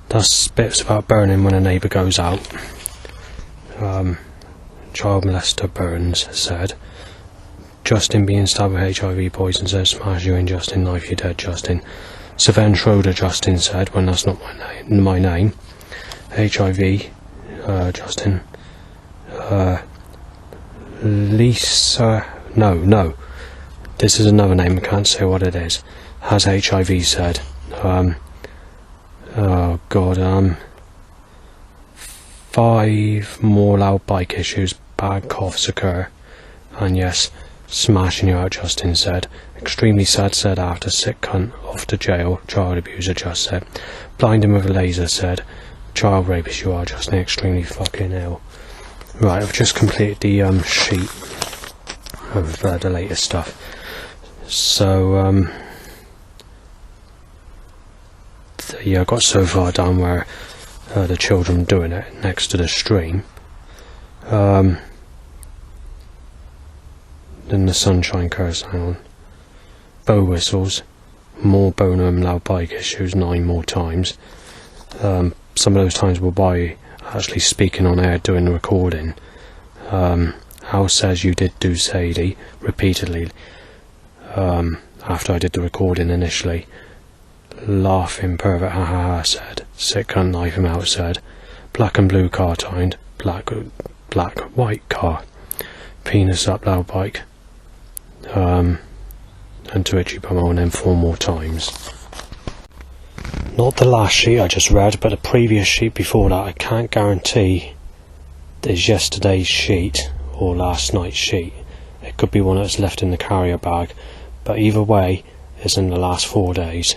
That's bits about burning when a neighbour goes out. Child molester Burns said, Justin being stabbed with HIV poison said, smash you in Justin, knife you dead Justin. Sven Schroeder Justin said, when that's not my name. HIV Justin. Lisa, no, this is another name, I can't say what it is, has HIV said, oh god, 5 more loud bike issues, bad coughs occur, and yes, smashing you out, Justin said. Extremely sad said, after sick cunt off to jail, child abuser just said. Blinding with a laser said, child rapist you are, Justin, extremely fucking ill. Right, I've just completed the sheet of the latest stuff. So yeah, I got so far down where the children doing it next to the stream. Then the sunshine car sound, bow whistles, more Bonham loud bike issues 9 more times. Some of those times were by actually speaking on air doing the recording. Al says you did do Sadie repeatedly after I did the recording initially. Laughing pervert, ha ha ha, said. Sick cunt, knife him out, said. Black and blue car timed. Black white car. Penis up loud bike. And to itchy bumhole, and then 4 more times. Not the last sheet I just read, but the previous sheet before that. I can't guarantee is yesterday's sheet or last night's sheet. It could be one that's left in the carrier bag, but either way, it's in the last 4 days.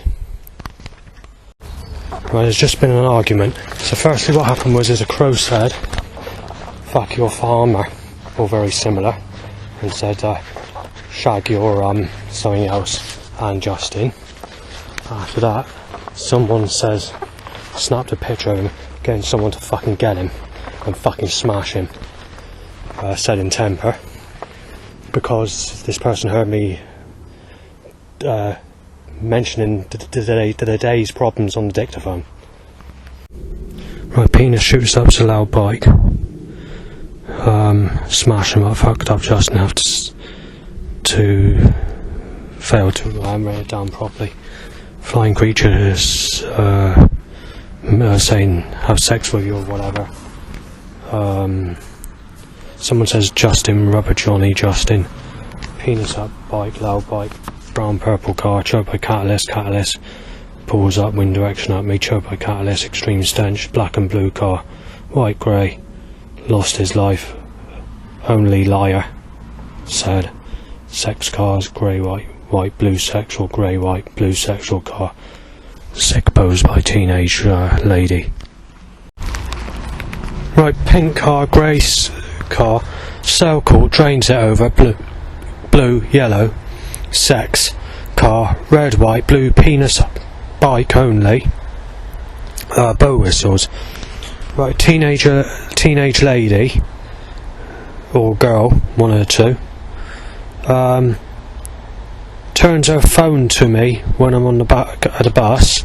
Right, there's just been an argument. So firstly what happened was a crow said, fuck your farmer, or very similar, and said, shag your something else, and Justin. After that, someone says, snapped a picture of him, getting someone to fucking get him, and fucking smash him. Said in temper, because this person heard me mentioning the day's problems on the dictaphone. Right, penis shoots up to loud bike. Smash him up, fucked up Justin, have to fail to write it down properly. Flying creatures saying have sex with you or whatever. Someone says Justin, rubber Johnny, Justin. Penis up bike, loud bike. Brown purple car, choked by catalyst, pulls up, wind direction at me, choked by catalyst, extreme stench, black and blue car, white grey, lost his life, only liar, said, sex cars, grey white blue sexual, grey white blue sexual car, sick pose by teenage lady. Right, pink car, grey car, cell court, drains it over, blue, yellow, sex, car, red, white, blue, penis, bike only, bow whistles. Right, teenage lady, or girl, one of the two, turns her phone to me when I'm on the back of the bus,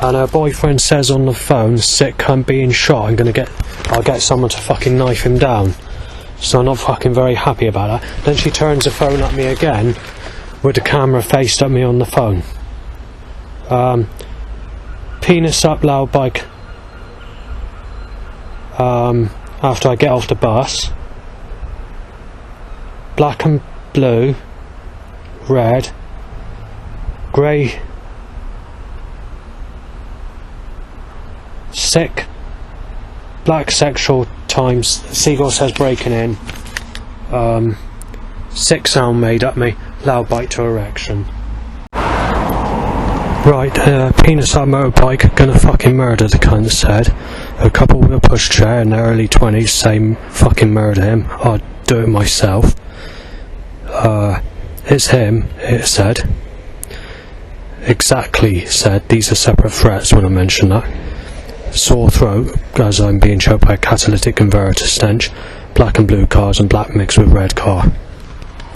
and her boyfriend says on the phone, sick cunt being shot, I'll get someone to fucking knife him down. So I'm not fucking very happy about that. Then she turns the phone at me again, with the camera faced at me on the phone. Penis up loud bike. After I get off the bus. Black and blue, red, grey, sick, black sexual times, Seagull says breaking in, sick sound made at me, loud bike to erection. Right, penis up motorbike, gonna fucking murder the cunt, said. A couple with a pushchair in their early 20s, say fucking murder him, I'd do it myself. It's him, it said. Exactly, said. These are separate threats when I mention that. Sore throat, as I'm being choked by a catalytic converter stench. Black and blue cars and black mixed with red car.